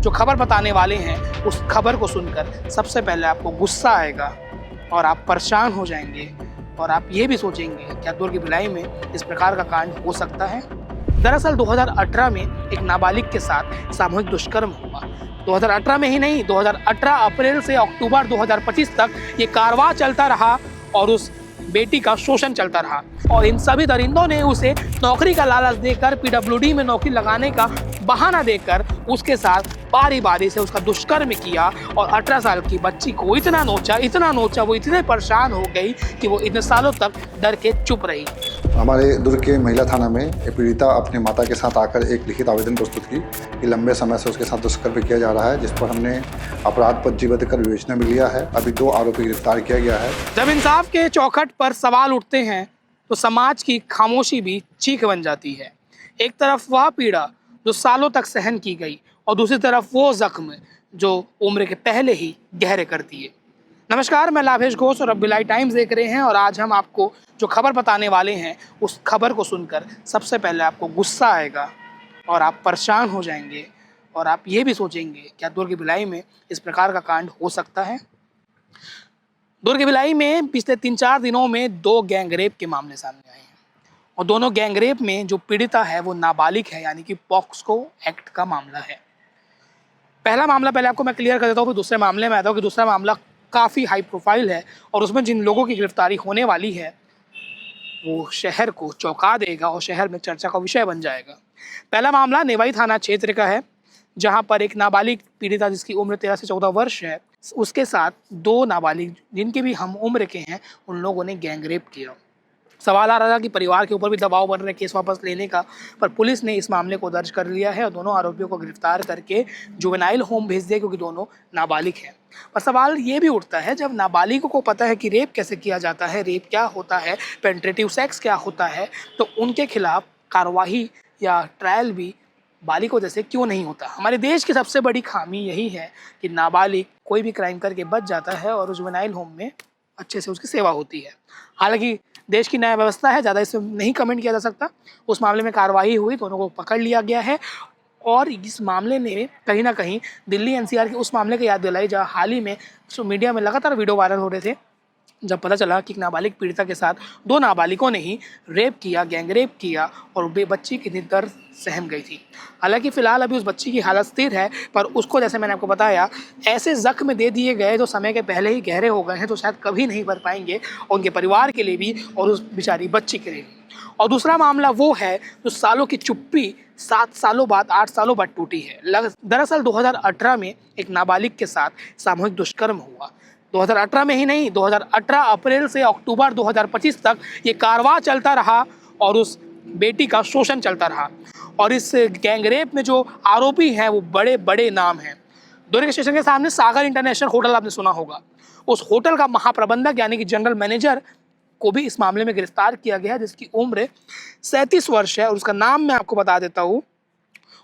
जो खबर बताने वाले हैं उस खबर को सुनकर सबसे पहले आपको गुस्सा आएगा और आप परेशान हो जाएंगे और आप ये भी सोचेंगे क्या दुर्ग भिलाई में इस प्रकार का कांड हो सकता है। दरअसल 2018 में एक नाबालिग के साथ सामूहिक दुष्कर्म हुआ। 2018 में ही नहीं, 2018 अप्रैल से अक्टूबर 2025 तक ये कारवां चलता रहा और उस बेटी का शोषण चलता रहा और इन सभी दरिंदों ने उसे नौकरी का लालच देकर पीडब्ल्यूडी में नौकरी लगाने का बहाना देकर उसके साथ बारी बारी से उसका दुष्कर्म किया और 18 साल की बच्ची को इतना नोचा, वो इतने परेशान हो गई कि वो इतने सालों तक डर के चुप रही। हमारे दुर्ग के महिला थाना में एक पीड़िता अपने माता के साथ आकर एक लिखित आवेदन प्रस्तुत की कि लंबे समय से उसके साथ दुष्कर्म किया जा रहा है, जिस पर हमने अपराध पंजीबद्ध कर विवेचना में लिया है। अभी 2 आरोपी गिरफ्तार किया गया है। जब इंसाफ के चौखट पर सवाल उठते हैं तो समाज की खामोशी भी चीख बन जाती है। एक तरफ वह पीड़ा जो सालों तक सहन की गई और दूसरी तरफ वो जख्म जो उम्र के पहले ही गहरे कर दिए। नमस्कार, मैं लाभेश घोष और अब भिलाई टाइम्स देख रहे हैं और आज हम आपको जो खबर बताने वाले हैं उस खबर को सुनकर सबसे पहले आपको गुस्सा आएगा और आप परेशान हो जाएंगे और आप ये भी सोचेंगे क्या दुर्ग भिलाई में इस प्रकार का कांड हो सकता है। दुर्ग भिलाई में पिछले 3-4 दिनों में 2 गैंगरेप के मामले सामने आए हैं और दोनों गैंगरेप में जो पीड़िता है वो नाबालिग है, यानी कि पॉक्सो एक्ट का मामला है। पहला मामला पहले आपको मैं क्लियर कर देता हूँ, फिर दूसरे मामले में आता हूँ कि दूसरा मामला काफ़ी हाई प्रोफाइल है और उसमें जिन लोगों की गिरफ्तारी होने वाली है वो शहर को चौंका देगा और शहर में चर्चा का विषय बन जाएगा। पहला मामला नेवाई थाना क्षेत्र का है, जहाँ पर एक नाबालिग पीड़िता जिसकी उम्र 13 से 14 वर्ष है, उसके साथ 2 नाबालिग जिनके भी हम उम्र के हैं उन लोगों ने गैंगरेप किया। सवाल आ रहा था कि परिवार के ऊपर भी दबाव बन रहे केस वापस लेने का, पर पुलिस ने इस मामले को दर्ज कर लिया है और दोनों आरोपियों को गिरफ्तार करके जुवेनाइल होम भेज दिया क्योंकि दोनों नाबालिग हैं। पर सवाल ये भी उठता है, जब नाबालिगों को पता है कि रेप कैसे किया जाता है, रेप क्या होता है, पेनिट्रेटिव सेक्स क्या होता है, तो उनके खिलाफ कार्रवाई या ट्रायल भी बालिगों जैसे क्यों नहीं होता। हमारे देश की सबसे बड़ी खामी यही है कि नाबालिग कोई भी क्राइम करके बच जाता है और जुवेनाइल होम में अच्छे से उसकी सेवा होती है। हालांकि देश की न्याय व्यवस्था है, ज़्यादा इसमें नहीं कमेंट किया जा सकता। उस मामले में कार्रवाई हुई, दोनों को पकड़ लिया गया है और इस मामले ने कहीं ना कहीं दिल्ली एनसीआर के उस मामले की याद दिलाई जहाँ हाल ही में मीडिया में लगातार वीडियो वायरल हो रहे थे, जब पता चला कि एक नाबालिग पीड़िता के साथ 2 नाबालिगों ने ही रेप किया, गैंगरेप किया और बच्ची कितनी दर्द सहम गई थी। हालांकि फ़िलहाल अभी उस बच्ची की हालत स्थिर है, पर उसको जैसे मैंने आपको बताया ऐसे ज़ख्म दे दिए गए जो समय के पहले ही गहरे हो गए हैं, तो शायद कभी नहीं भर पाएंगे, उनके परिवार के लिए भी और उस बेचारी बच्ची के लिए भी। और दूसरा मामला वो है जो सालों की चुप्पी 7 सालों बाद, 8 सालों बाद टूटी है। दरअसल 2018 में एक नाबालिग के साथ सामूहिक दुष्कर्म हुआ। 2018 में ही नहीं, 2018 अप्रैल से अक्टूबर 2025 तक ये कारवां चलता रहा और उस बेटी का शोषण चलता रहा और इस गैंगरेप में जो आरोपी हैं वो बड़े बड़े नाम हैं। दुर्ग स्टेशन के सामने सागर इंटरनेशनल होटल आपने सुना होगा, उस होटल का महाप्रबंधक यानी कि जनरल मैनेजर को भी इस मामले में गिरफ्तार किया गया है, जिसकी उम्र 37 वर्ष है और उसका नाम मैं आपको बता देता हूँ।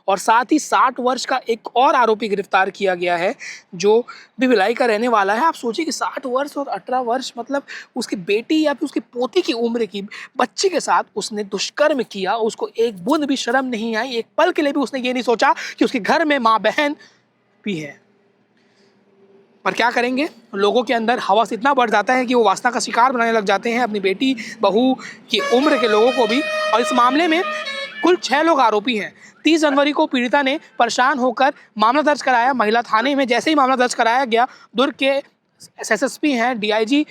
और साथ ही 60 वर्ष का एक और आरोपी गिरफ्तार किया गया है जो भी भिलाई का रहने वाला है। आप सोचिए कि 60 वर्ष और 18 वर्ष, मतलब उसकी बेटी या फिर उसकी पोती की उम्र की बच्ची के साथ उसने दुष्कर्म किया। उसको एक बूंद भी शर्म नहीं आई, एक पल के लिए भी उसने ये नहीं सोचा कि उसके घर में माँ बहन भी है। पर क्या करेंगे, लोगों के अंदर हवस इतना बढ़ जाता है कि वो वासना का शिकार बनाने लग जाते हैं अपनी बेटी बहू की उम्र के लोगों को भी। और इस मामले में कुल 6 लोग आरोपी हैं। 30 जनवरी को पीड़िता ने परेशान होकर मामला दर्ज कराया महिला थाने में। जैसे ही मामला दर्ज कराया गया, दुर्ग के एसएसपी हैं डीआईजी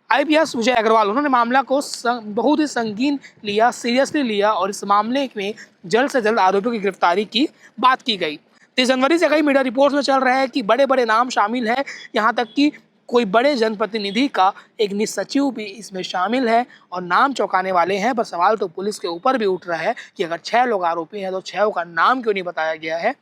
आईपीएस विजय अग्रवाल, उन्होंने मामला को बहुत ही संगीन लिया, सीरियसली लिया और इस मामले में जल्द से जल्द आरोपियों की गिरफ्तारी की बात की गई। 30 जनवरी से कई मीडिया रिपोर्ट्स में चल रहा है कि बड़े बड़े नाम शामिल है, यहाँ तक कि कोई बड़े जनप्रतिनिधि का एक निसचिव भी इसमें शामिल है और नाम चौंकाने वाले हैं। पर सवाल तो पुलिस के ऊपर भी उठ रहा है कि अगर 6 लोग आरोपी हैं तो 6 का नाम क्यों नहीं बताया गया है।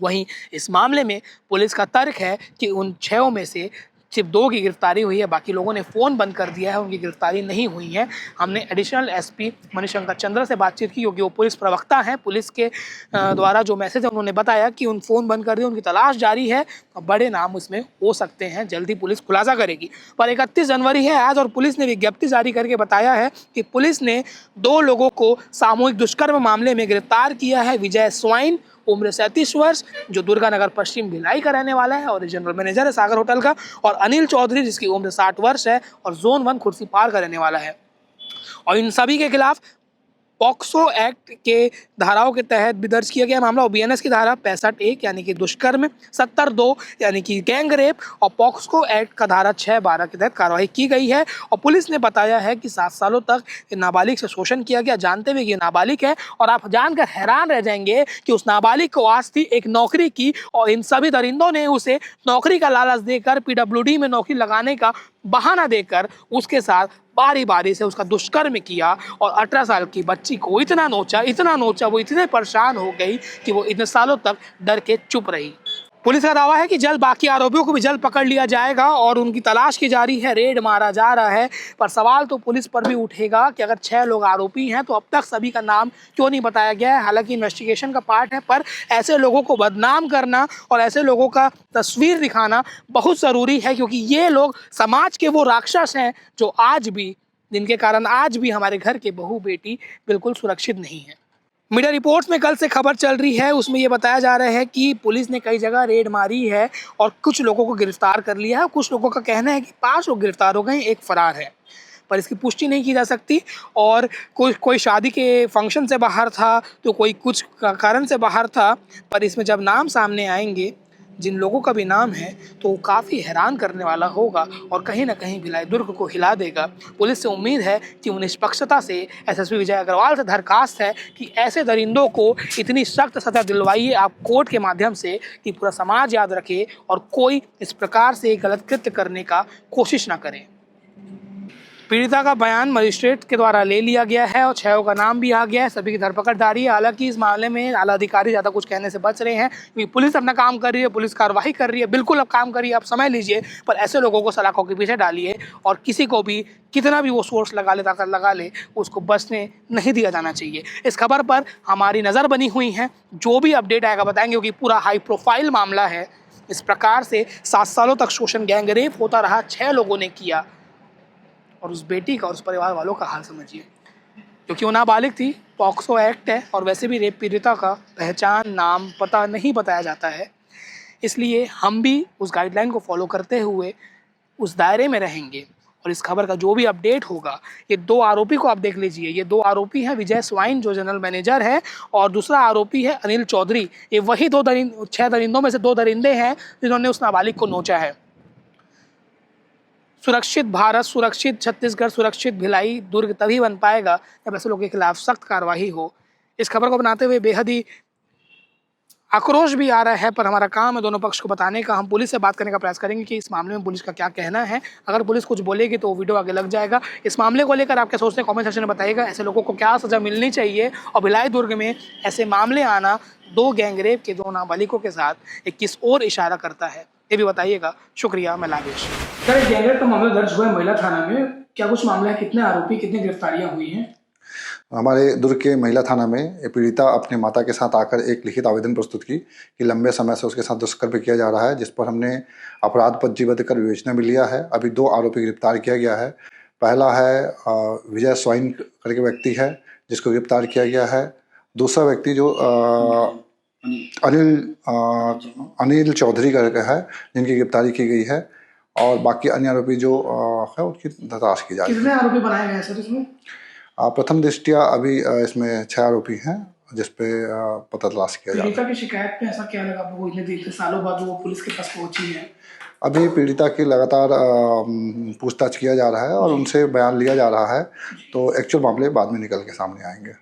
वहीं इस मामले में पुलिस का तर्क है कि उन 6 में से सिर्फ 2 की गिरफ्तारी हुई है, बाकी लोगों ने फ़ोन बंद कर दिया है, उनकी गिरफ्तारी नहीं हुई है। हमने एडिशनल एसपी मणिशंकर चंद्र से बातचीत की क्योंकि वो पुलिस प्रवक्ता हैं। पुलिस के द्वारा जो मैसेज है उन्होंने बताया कि उन फ़ोन बंद कर दिए, उनकी तलाश जारी है और बड़े नाम उसमें हो सकते हैं, जल्दी पुलिस खुलासा करेगी। पर 31 जनवरी है आज और पुलिस ने विज्ञप्ति जारी करके बताया है कि पुलिस ने 2 लोगों को सामूहिक दुष्कर्म मामले में गिरफ्तार किया है। विजय स्वाइन उम्र 37 वर्ष, जो दुर्गा नगर पश्चिम भिलाई का रहने वाला है और जनरल मैनेजर है सागर होटल का, और अनिल चौधरी जिसकी उम्र 60 वर्ष है और जोन 1 खुर्सीपार का रहने वाला है। और इन सभी के खिलाफ पॉक्सो एक्ट के धाराओं के तहत भी दर्ज किया गया मामला, और बीएनएस की धारा 65(1) यानी कि दुष्कर्म, 70(2) यानी कि गैंग रेप, और पॉक्सो एक्ट का धारा 6(12) के तहत कार्रवाई की गई है। और पुलिस ने बताया है कि 7 सालों तक नाबालिग से शोषण किया गया, जानते हुए कि ये नाबालिग है। और आप जानकर हैरान रह जाएंगे कि उस नाबालिग को आस थी एक नौकरी की, और इन सभी दरिंदों ने उसे नौकरी का लालच देकर पीडब्ल्यूडी में नौकरी लगाने का बहाना देकर उसके साथ बारी बारी से उसका दुष्कर्म किया, और 18 साल की बच्ची को इतना नोचा, वो इतने परेशान हो गई कि वो इतने सालों तक डर के चुप रही। पुलिस का दावा है कि जल्द बाकी आरोपियों को भी जल्द पकड़ लिया जाएगा और उनकी तलाश की जारी है, रेड मारा जा रहा है। पर सवाल तो पुलिस पर भी उठेगा कि अगर 6 लोग आरोपी हैं तो अब तक सभी का नाम क्यों नहीं बताया गया है। हालांकि इन्वेस्टिगेशन का पार्ट है, पर ऐसे लोगों को बदनाम करना और ऐसे लोगों का तस्वीर दिखाना बहुत ज़रूरी है, क्योंकि ये लोग समाज के वो राक्षस हैं जो आज भी, जिनके कारण आज भी हमारे घर के बहू बेटी बिल्कुल सुरक्षित नहीं है। मीडिया रिपोर्ट्स में कल से खबर चल रही है, उसमें ये बताया जा रहा है कि पुलिस ने कई जगह रेड मारी है और कुछ लोगों को गिरफ्तार कर लिया है। कुछ लोगों का कहना है कि 5 लोग गिरफ्तार हो गए, एक फरार है, पर इसकी पुष्टि नहीं की जा सकती। और कोई शादी के फंक्शन से बाहर था, तो कोई कुछ कारण से बाहर था, पर इसमें जब नाम सामने आएंगे, जिन लोगों का भी नाम है, तो काफ़ी हैरान करने वाला होगा और कहीं ना कहीं भिलाई दुर्ग को हिला देगा। पुलिस से उम्मीद है कि वो निष्पक्षता से, एसएसपी विजय अग्रवाल से दरखास्त है कि ऐसे दरिंदों को इतनी सख्त सजा दिलवाइए आप कोर्ट के माध्यम से कि पूरा समाज याद रखे और कोई इस प्रकार से गलत कृत्य करने का कोशिश ना करे। पीड़िता का बयान मजिस्ट्रेट के द्वारा ले लिया गया है और 6 का नाम भी आ गया है, सभी की धरपकड़ जारी है। हालांकि इस मामले में आला अधिकारी ज़्यादा कुछ कहने से बच रहे हैं, क्योंकि पुलिस अपना काम कर रही है, पुलिस कार्रवाई कर रही है, बिल्कुल अब काम करिए, आप समय लीजिए, पर ऐसे लोगों को सलाखों के पीछे डालिए और किसी को भी कितना भी वो सोर्स लगा ले, ताकत लगा ले, उसको बचने नहीं दिया जाना चाहिए। इस खबर पर हमारी नज़र बनी हुई है, जो भी अपडेट आएगा बताएंगे, क्योंकि पूरा हाई प्रोफाइल मामला है। इस प्रकार से 7 सालों तक शोषण, गैंग रेप होता रहा, 6 लोगों ने किया, और उस बेटी का और उस परिवार वालों का हाल समझिए, क्योंकि वो नाबालिग थी। पॉक्सो एक्ट है और वैसे भी रेप पीड़िता का पहचान, नाम, पता नहीं बताया जाता है, इसलिए हम भी उस गाइडलाइन को फॉलो करते हुए उस दायरे में रहेंगे। और इस खबर का जो भी अपडेट होगा, ये 2 आरोपी को आप देख लीजिए, ये 2 आरोपी हैं, विजय स्वाइन जो जनरल मैनेजर है, और दूसरा आरोपी है अनिल चौधरी। ये वही 6 दरिंदों में से 2 दरिंदे हैं जिन्होंने उस नाबालिग को नोचा है। सुरक्षित भारत, सुरक्षित छत्तीसगढ़, सुरक्षित भिलाई दुर्ग तभी बन पाएगा जब ऐसे लोगों के खिलाफ सख्त कार्रवाई हो। इस खबर को बनाते हुए बेहद ही आक्रोश भी आ रहा है, पर हमारा काम है दोनों पक्ष को बताने का। हम पुलिस से बात करने का प्रयास करेंगे कि इस मामले में पुलिस का क्या कहना है। अगर पुलिस कुछ बोलेगी तो वीडियो आगे लग जाएगा। इस मामले को लेकर आप क्या सोचते हैं, कमेंट सेक्शन में बताइएगा। ऐसे लोगों को क्या सज़ा मिलनी चाहिए, और भिलाई दुर्ग में ऐसे मामले आना 2 गैंगरेप के 2 नाबालिगों के साथ एक किस और इशारा करता है, ये भी बताइएगा। शुक्रिया, मैं लावेश। सर, गैंगरेप का मामला दर्ज हुआ है महिला थाना में, क्या कुछ मामला है, कितने आरोपी, कितनी गिरफ्तारियां हुई हैं? हमारे दुर्ग के महिला थाना में पीड़िता अपने माता के साथ आकर एक लिखित आवेदन प्रस्तुत की कि लंबे समय से उसके साथ दुष्कर्म किया जा रहा है, जिस पर हमने अपराध पंजीबद्ध कर विवेचना में लिया है। अभी 2 आरोपी गिरफ्तार किया गया है। पहला है विजय स्वाइन करके व्यक्ति है, जिसको गिरफ्तार किया गया है। दूसरा व्यक्ति जो अनिल चौधरी करके है, जिनकी गिरफ्तारी की गई है, और बाकी अन्य आरोपी जो है उनकी तलाश की जा रही है। कितने आरोपी बनाए गए हैं सर इसमें? प्रथम दृष्टिया अभी इसमें 6 आरोपी हैं, जिसपे पता तलाश किया जा रहा है। पीड़िता की शिकायत पे ऐसा क्या लगा आपको, इतने सालों बाद वो पुलिस के पास पहुंची है? अभी पीड़िता की लगातार पूछताछ किया जा रहा है और उनसे बयान लिया जा रहा है, तो एक्चुअल मामले बाद में निकल के सामने आएंगे।